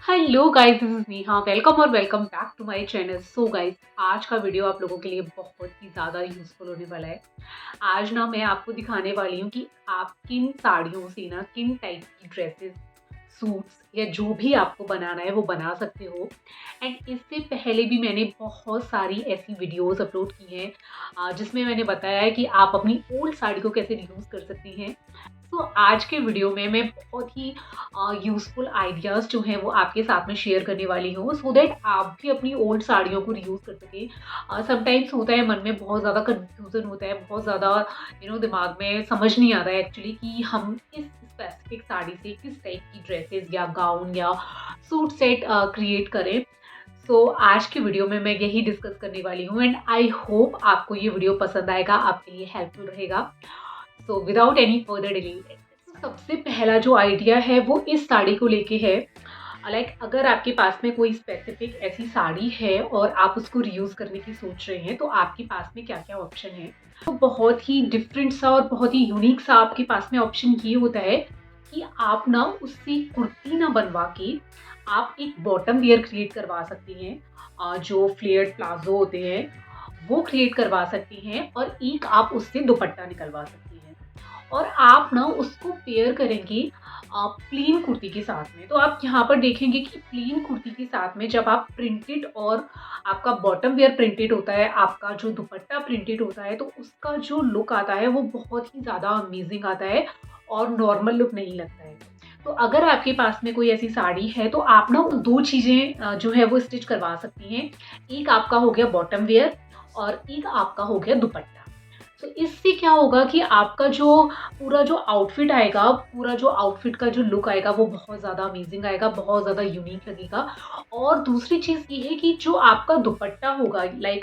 Hello guys, this is Neha. Welcome और welcome back to my channel. So guys, आज का video आप लोगों के लिए बहुत ही ज़्यादा यूजफुल होने वाला है। आज ना मैं आपको दिखाने वाली हूँ कि आप किन साड़ियों से ना किन टाइप की ड्रेसेस, सूट्स या जो भी आपको बनाना है वो बना सकते हो। एंड इससे पहले भी मैंने बहुत सारी ऐसी वीडियोस अपलोड की हैं जिसमें मैंने बताया है कि आप अपनी ओल्ड साड़ी को कैसे रीयूज़ कर सकती हैं। तो आज के वीडियो में मैं बहुत ही यूज़फुल आइडियाज़ जो हैं वो आपके साथ में शेयर करने वाली हूँ, सो दैट आप भी अपनी ओल्ड साड़ियों को रीयूज़ कर सकें। समटाइम्स होता है मन में बहुत ज़्यादा कन्फ्यूज़न होता है, बहुत ज़्यादा दिमाग में समझ नहीं आता है एक्चुअली कि हम इस स्पेसिफिक साड़ी से किस टाइप की ड्रेसेस या गाउन या सूट सेट क्रिएट करें। सो आज की वीडियो में मैं यही डिस्कस करने वाली हूँ एंड आई होप आपको ये वीडियो पसंद आएगा, आपके लिए हेल्पफुल रहेगा। So without any further delay, सबसे पहला जो आइडिया है वो इस साड़ी को लेके है। अगर आपके पास में कोई स्पेसिफिक ऐसी साड़ी है और आप उसको रीयूज करने की सोच रहे हैं तो आपके पास में क्या क्या ऑप्शन है। तो बहुत ही डिफरेंट सा और बहुत ही यूनिक सा आपके पास में ऑप्शन ये होता है कि आप ना उससे कुर्ती ना बनवा के आप एक बॉटम वेयर क्रिएट करवा सकती हैं। जो फ्लेयर्ड प्लाजो होते हैं वो क्रिएट करवा सकती हैं और एक आप उससे दुपट्टा निकलवा सकती हैं और आप ना उसको पेयर करेंगे प्लेन कुर्ती के साथ में। तो आप यहाँ पर देखेंगे कि प्लेन कुर्ती के साथ में जब आप प्रिंटेड और आपका बॉटम वेयर प्रिंटेड होता है, आपका जो दुपट्टा प्रिंटेड होता है, तो उसका जो लुक आता है वो बहुत ही ज़्यादा अमेजिंग आता है और नॉर्मल लुक नहीं लगता है। तो अगर आपके पास में कोई ऐसी साड़ी है तो आप ना दो चीज़ें जो है वो स्टिच करवा सकती हैं। एक आपका हो गया बॉटम वेयर और एक आपका हो गया दुपट्टा। तो इससे क्या होगा कि आपका जो पूरा जो आउटफिट आएगा, पूरा जो आउटफिट का जो लुक आएगा वो बहुत ज़्यादा अमेजिंग आएगा, बहुत ज़्यादा यूनिक लगेगा। और दूसरी चीज़ ये है कि जो आपका दुपट्टा होगा,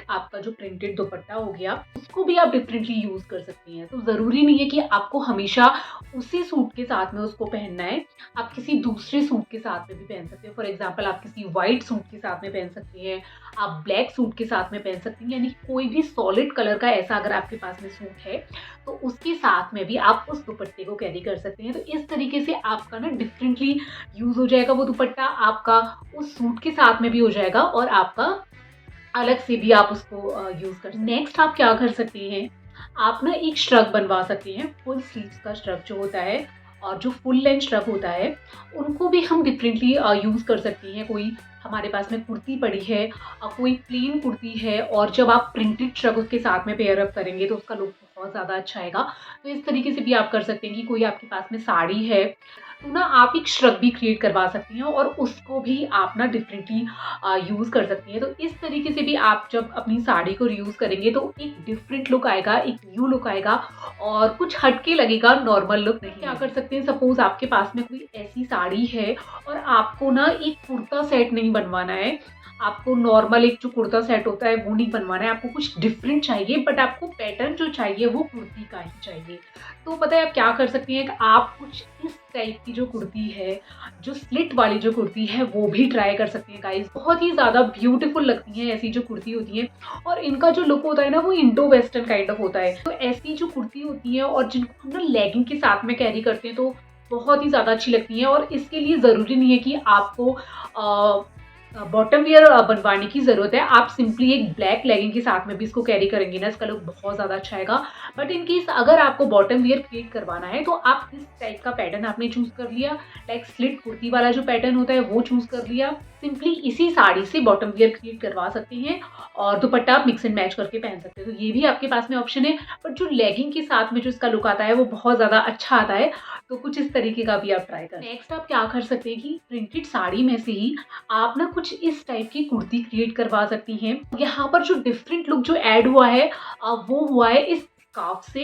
आपका जो प्रिंटेड दुपट्टा हो गया, उसको भी आप डिफरेंटली यूज़ कर सकती हैं। तो ज़रूरी नहीं है कि आपको हमेशा उसी सूट के साथ में उसको पहनना है। आप किसी दूसरे सूट के साथ में भी पहन सकते हैं। फॉर एग्जाम्पल, आप किसी व्हाइट सूट के साथ में पहन सकती हैं, आप ब्लैक सूट के साथ में पहन सकती हैं, यानी कोई भी सॉलिड कलर का ऐसा अगर आपके पास में सूट है तो उसके साथ में भी आप उस दुपट्टे को कैरी कर सकते हैं। तो इस तरीके से आपका ना डिफरेंटली यूज हो जाएगा वो दुपट्टा, आपका उस सूट के साथ में भी हो जाएगा और आपका अलग से भी आप उसको यूज कर सकते हैं। नेक्स्ट आप क्या कर सकती हैं, आप ना एक श्रग बनवा सकती हैं। फुल स्लीव्स का श्रग जो होता है और जो फुल लेंथ श्रग होता है उनको भी हम डिफरेंटली यूज कर सकती हैं। कोई हमारे पास में कुर्ती पड़ी है, कोई प्लेन कुर्ती है और जब आप प्रिंटेड श्रग उसके साथ में पेयर अप करेंगे तो उसका लुक बहुत ज़्यादा अच्छा आएगा। तो इस तरीके से भी आप कर सकते हैं कि कोई आपके पास में साड़ी है तो ना आप एक श्रग भी क्रिएट करवा सकती हैं और उसको भी आप ना डिफरेंटली यूज़ कर सकती हैं। तो इस तरीके से भी आप जब अपनी साड़ी को रीयूज़ करेंगे तो एक डिफरेंट लुक आएगा, एक न्यू लुक आएगा और कुछ हटके लगेगा, नॉर्मल लुक नहीं। क्या कर सकते हैं, सपोज आपके पास में कोई ऐसी साड़ी है और आपको ना एक कुर्ता सेट नहीं बनवाना है, आपको नॉर्मल एक जो कुर्ता सेट होता है वो नहीं बनवाना है, आपको कुछ डिफरेंट चाहिए, बट आपको पैटर्न जो चाहिए वो कुर्ती का ही चाहिए। तो पता है आप क्या कर सकती हैं कि आप कुछ इस टाइप की जो कुर्ती है, जो स्लिट वाली जो कुर्ती है वो भी ट्राई कर सकती हैं गाइस। बहुत ही ज़्यादा ब्यूटीफुल लगती हैं ऐसी जो कुर्ती होती है और इनका जो लुक होता है ना वो इंडो वेस्टर्न काइंड ऑफ होता है। तो ऐसी जो कुर्ती होती है और जिनको हम ना लेगिंग के साथ में कैरी करते हैं तो बहुत ही ज़्यादा अच्छी लगती हैं। और इसके लिए ज़रूरी नहीं है कि आपको बॉटम वियर बनवाने की ज़रूरत है, आप सिंपली एक ब्लैक लेगिंग के साथ में भी इसको कैरी करेंगे ना, इसका लुक बहुत ज़्यादा अच्छा आएगा। बट इन केस अगर आपको बॉटम वियर क्रिएट करवाना है तो आप इस टाइप का पैटर्न आपने चूज़ कर लिया, स्लिट कुर्ती वाला जो पैटर्न होता है वो चूज़ कर लिया, सिंपली इसी साड़ी से बॉटम वियर क्रिएट करवा सकते हैं और दुपट्टा आप मिक्स एंड मैच करके पहन सकते हैं। तो ये भी आपके पास में ऑप्शन है। बट जो लेगिंग के साथ में जो इसका लुक आता है वो बहुत ज़्यादा अच्छा आता है, तो कुछ इस तरीके का भी आप ट्राई करें। नेक्स्ट आप क्या कर सकते हैं कि प्रिंटेड साड़ी में से ही आप ना कुछ इस टाइप की कुर्ती क्रिएट करवा सकती हैं। यहाँ पर जो डिफरेंट लुक जो ऐड हुआ है वो हुआ है इस स्कार्फ से।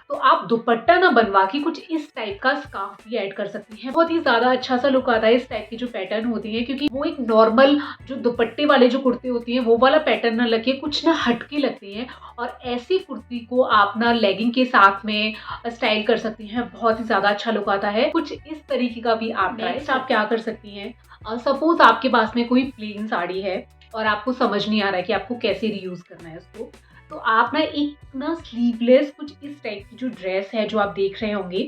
तो आप दुपट्टा ना बनवा के कुछ इस टाइप का स्कार्फ भी ऐड कर सकती हैं। बहुत ही ज़्यादा अच्छा सा लुक आता है इस टाइप की जो पैटर्न होती है, क्योंकि वो एक नॉर्मल जो दुपट्टे वाले जो कुर्ते होती हैं वो वाला पैटर्न ना लगे, कुछ ना हटके लगती हैं। और ऐसी कुर्ती को आप ना लेगिंग के साथ में स्टाइल कर सकती हैं, बहुत ही ज़्यादा अच्छा लुक आता है। कुछ इस तरीके का भी आप नेक्स्ट आप क्या कर सकती हैं, सपोज आपके पास में कोई प्लेन साड़ी है और आपको समझ नहीं आ रहा है कि आपको कैसे रीयूज करना है उसको, तो आप ना एक ना स्लीवलेस कुछ इस टाइप की जो ड्रेस है जो आप देख रहे होंगे,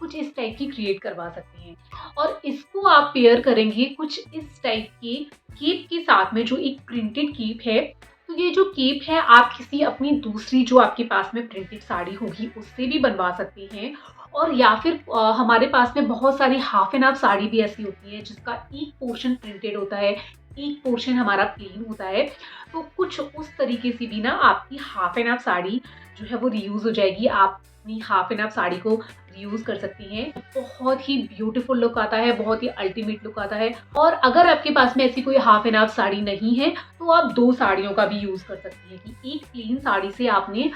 कुछ इस टाइप की क्रिएट करवा सकते हैं। और इसको आप पेयर करेंगे कुछ इस टाइप के केप के साथ में, जो एक प्रिंटेड केप है। तो ये जो केप है आप किसी अपनी दूसरी जो आपके पास में प्रिंटेड साड़ी होगी उससे भी बनवा सकते हैं। और या फिर हमारे पास में बहुत सारी हाफ एंड हाफ साड़ी भी ऐसी होती है जिसका एक पोर्शन प्रिंटेड होता है, एक पोर्शन हमारा प्लेन होता है। तो कुछ उस तरीके से भी ना आपकी हाफ एंड हाफ साड़ी जो है वो रीयूज हो जाएगी। आप अपनी हाफ एंड हाफ साड़ी को रीयूज कर सकती हैं। बहुत ही ब्यूटीफुल लुक आता है, बहुत ही अल्टीमेट लुक आता है। और अगर आपके पास में ऐसी कोई हाफ एंड हाफ साड़ी नहीं है तो आप 2 साड़ियों का भी यूज कर सकती हैं कि एक प्लेन साड़ी से आपने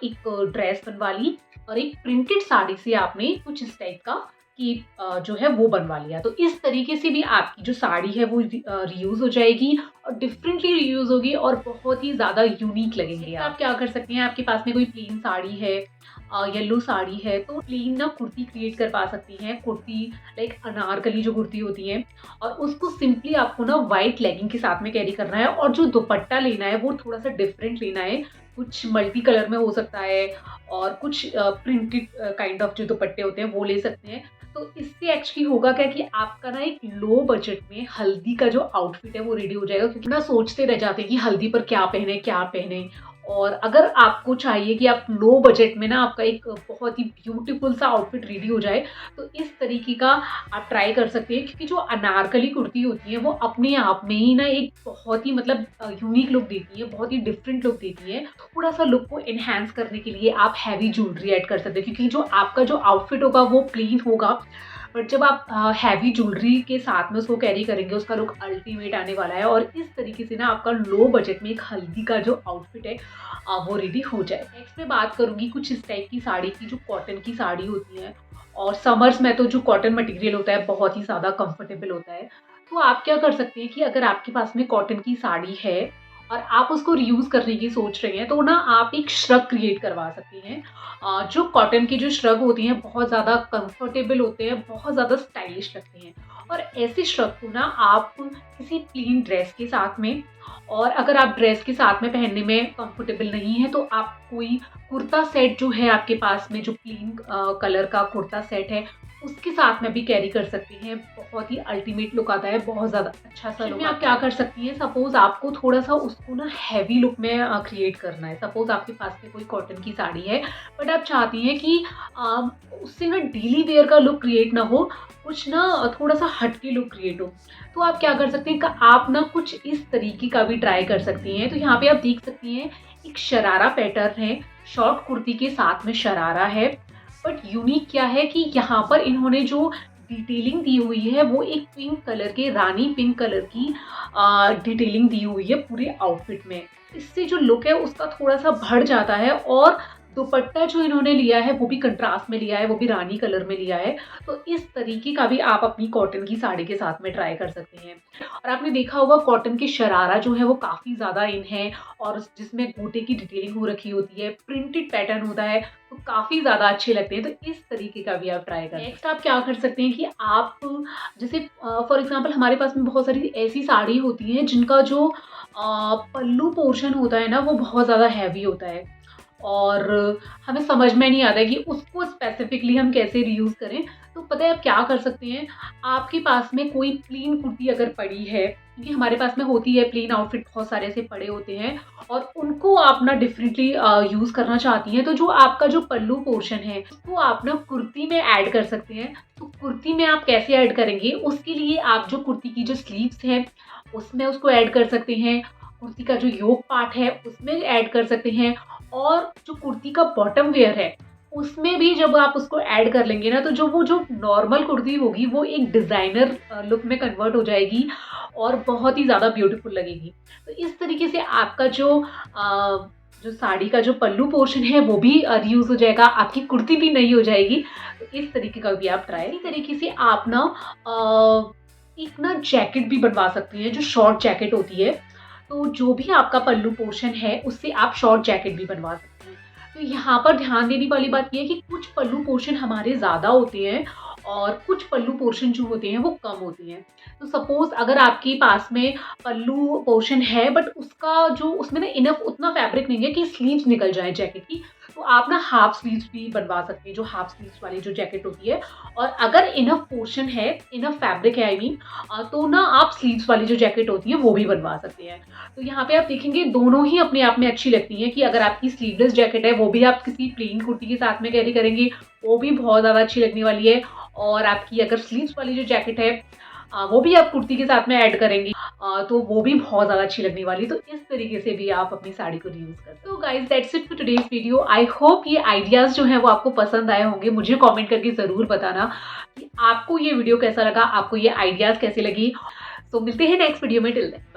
एक ड्रेस बनवा ली और एक प्रिंटेड साड़ी से आपने कुछ इस टाइप का कि जो है वो बनवा लिया। तो इस तरीके से भी आपकी जो साड़ी है वो रीयूज हो जाएगी और डिफरेंटली रीयूज होगी और बहुत ही ज़्यादा यूनिक लगेंगे। आप क्या कर सकते हैं, आपके पास में कोई प्लेन साड़ी है, येलो साड़ी है, तो प्लेन ना कुर्ती क्रिएट कर पा सकती हैं। कुर्ती लाइक अनारकली जो कुर्ती होती है, और उसको सिंपली आपको ना वाइट लेगिंग के साथ में कैरी करना है। और जो दुपट्टा लेना है वो थोड़ा सा डिफरेंट लेना है, कुछ मल्टी कलर में हो सकता है और कुछ प्रिंटेड काइंड ऑफ जो दुपट्टे होते हैं वो ले सकते हैं। तो इससे एक्चुअली होगा क्या कि आपका ना एक लो बजट में हल्दी का जो आउटफिट है वो रेडी हो जाएगा। क्योंकि ना सोचते रह जाते हैं कि हल्दी पर क्या पहने क्या पहने। और अगर आपको चाहिए कि आप लो बजट में ना आपका एक बहुत ही ब्यूटीफुल सा आउटफिट रेडी हो जाए, तो इस तरीके का आप ट्राई कर सकते हैं। क्योंकि जो अनारकली कुर्ती होती है वो अपने आप में ही ना एक बहुत ही मतलब यूनिक लुक देती है, बहुत ही डिफरेंट लुक देती है। थोड़ा सा लुक को एनहांस करने के लिए आप हैवी ज्वेलरी ऐड कर सकते हैं। क्योंकि जो आपका जो आउटफिट होगा वो प्लेन होगा, बट जब आप हैवी ज्वेलरी के साथ में उसको कैरी करेंगे उसका लुक अल्टीमेट आने वाला है। और इस तरीके से ना आपका लो बजट में एक हल्दी का जो आउटफिट है वो रेडी हो जाए। नेक्स्ट मैं बात करूंगी कुछ इस टाइप की साड़ी की, जो कॉटन की साड़ी होती है। और समर्स में तो जो कॉटन मटेरियल होता है बहुत ही ज़्यादा कंफर्टेबल होता है। तो आप क्या कर सकते हैं कि अगर आपके पास में कॉटन की साड़ी है और आप उसको रीयूज करने की सोच रहे हैं, तो ना आप एक श्रग क्रिएट करवा सकती हैं। जो कॉटन की जो श्रग होती हैं बहुत ज़्यादा कंफर्टेबल होते हैं, बहुत ज़्यादा स्टाइलिश लगते हैं। और ऐसे श्रग को ना आप किसी प्लेन ड्रेस के साथ में, और अगर आप ड्रेस के साथ में पहनने में कंफर्टेबल नहीं है तो आप कोई कुर्ता सेट जो है आपके पास में, जो प्लेन कलर का कुर्ता सेट है उसके साथ में भी कैरी कर सकती हैं। बहुत ही अल्टीमेट लुक आता है, बहुत ज़्यादा अच्छा सा लुक। आप क्या कर सकती हैं, सपोज आपको थोड़ा सा उसको ना हैवी लुक में क्रिएट करना है। सपोज आपके पास में कोई कॉटन की साड़ी है बट आप चाहती हैं कि उससे ना डेली वेयर का लुक क्रिएट ना हो, कुछ ना थोड़ा सा हटके लुक क्रिएट हो। तो आप क्या कर सकते हैं कि आप ना कुछ इस तरीके का भी ट्राई कर सकती हैं। तो यहाँ पे आप देख सकती हैं एक शरारा पैटर्न है, शॉर्ट कुर्ती के साथ में शरारा है। बट यूनिक क्या है कि यहाँ पर इन्होंने जो डिटेलिंग दी हुई है वो एक पिंक कलर के, रानी पिंक कलर की डिटेलिंग दी हुई है पूरे आउटफिट में। इससे जो लुक है उसका थोड़ा सा बढ़ जाता है। और दुपट्टा जो इन्होंने लिया है वो भी कंट्रास्ट में लिया है, वो भी रानी कलर में लिया है। तो इस तरीके का भी आप अपनी कॉटन की साड़ी के साथ में ट्राई कर सकते हैं। और आपने देखा होगा कॉटन के शरारा जो है वो काफ़ी ज़्यादा इन है, और जिसमें गोटे की डिटेलिंग हो रखी होती है, प्रिंटेड पैटर्न होता है, तो काफ़ी ज़्यादा अच्छे लगते हैं। तो इस तरीके का भी आप ट्राई करें। नेक्स्ट आप क्या कर सकते हैं कि आप जैसे फॉर एग्जांपल हमारे पास में बहुत सारी ऐसी साड़ी होती हैं जिनका जो पल्लू पोर्शन होता है ना वो बहुत ज़्यादा हैवी होता है, और हमें समझ में नहीं आता है कि उसको स्पेसिफिकली हम कैसे रीयूज़ करें। तो पता है आप क्या कर सकते हैं, आपके पास में कोई प्लेन कुर्ती अगर पड़ी है, क्योंकि हमारे पास में होती है प्लेन आउटफिट बहुत सारे से पड़े होते हैं, और उनको आप ना डिफरेंटली यूज़ करना चाहती हैं, तो जो आपका जो पल्लू पोर्शन है उसको आप ना कुर्ती में ऐड कर सकते हैं। तो कुर्ती में आप कैसे ऐड करेंगे, उसके लिए आप जो कुर्ती की जो स्लीव्स हैं उसमें उसको ऐड कर सकते हैं, कुर्ती का जो योक पार्ट है उसमें ऐड कर सकते हैं, और जो कुर्ती का बॉटम वेयर है उसमें भी जब आप उसको ऐड कर लेंगे ना, तो जो नॉर्मल कुर्ती होगी वो एक डिज़ाइनर लुक में कन्वर्ट हो जाएगी और बहुत ही ज़्यादा ब्यूटीफुल लगेगी। तो इस तरीके से आपका जो साड़ी का जो पल्लू पोर्शन है वो भी रीयूज हो जाएगा, आपकी कुर्ती भी नई हो जाएगी। तो इस तरीके का भी आप ट्राई। इसी तरीके से आप ना एक ना जैकेट भी बनवा सकती हैं, जो शॉर्ट जैकेट होती है। तो जो भी आपका पल्लू पोर्शन है उससे आप शॉर्ट जैकेट भी बनवा सकते हैं। तो यहाँ पर ध्यान देने वाली बात यह है कि कुछ पल्लू पोर्शन हमारे ज़्यादा होते हैं और कुछ पल्लू पोर्शन जो होते हैं वो कम होती हैं। तो सपोज अगर आपके पास में पल्लू पोर्शन है बट उसका जो उसमें ना इनफ उतना फैब्रिक नहीं है कि स्लीव्स निकल जाए जैकेट की, तो आप ना हाफ स्लीव्स भी बनवा सकते हैं, जो हाफ स्लीव्स वाली जो जैकेट होती है। और अगर इनफ पोर्शन है, इनफ फैब्रिक है आई मीन, तो ना आप स्लीव्स वाली जो जैकेट होती है वो भी बनवा सकते हैं। तो यहाँ पे आप देखेंगे दोनों ही अपने आप में अच्छी लगती हैं कि अगर आपकी स्लीवलेस जैकेट है वो भी आप किसी प्लेन कुर्ती के साथ में कैरी करेंगे, वो भी बहुत ज़्यादा अच्छी लगने वाली है। और आपकी अगर स्लीव्स वाली जो जैकेट है वो भी आप कुर्ती के साथ में ऐड करेंगे तो वो भी बहुत ज़्यादा अच्छी लगने वाली। तो इस तरीके से भी आप अपनी साड़ी को रीयूज कर सकते हो। Guys that's it for today's video. I hope ये आइडियाज़ जो हैं वो आपको पसंद आए होंगे। मुझे कमेंट करके ज़रूर बताना कि आपको ये वीडियो कैसा लगा, आपको ये आइडियाज़ कैसे लगी। तो मिलते हैं नेक्स्ट वीडियो में। Till then.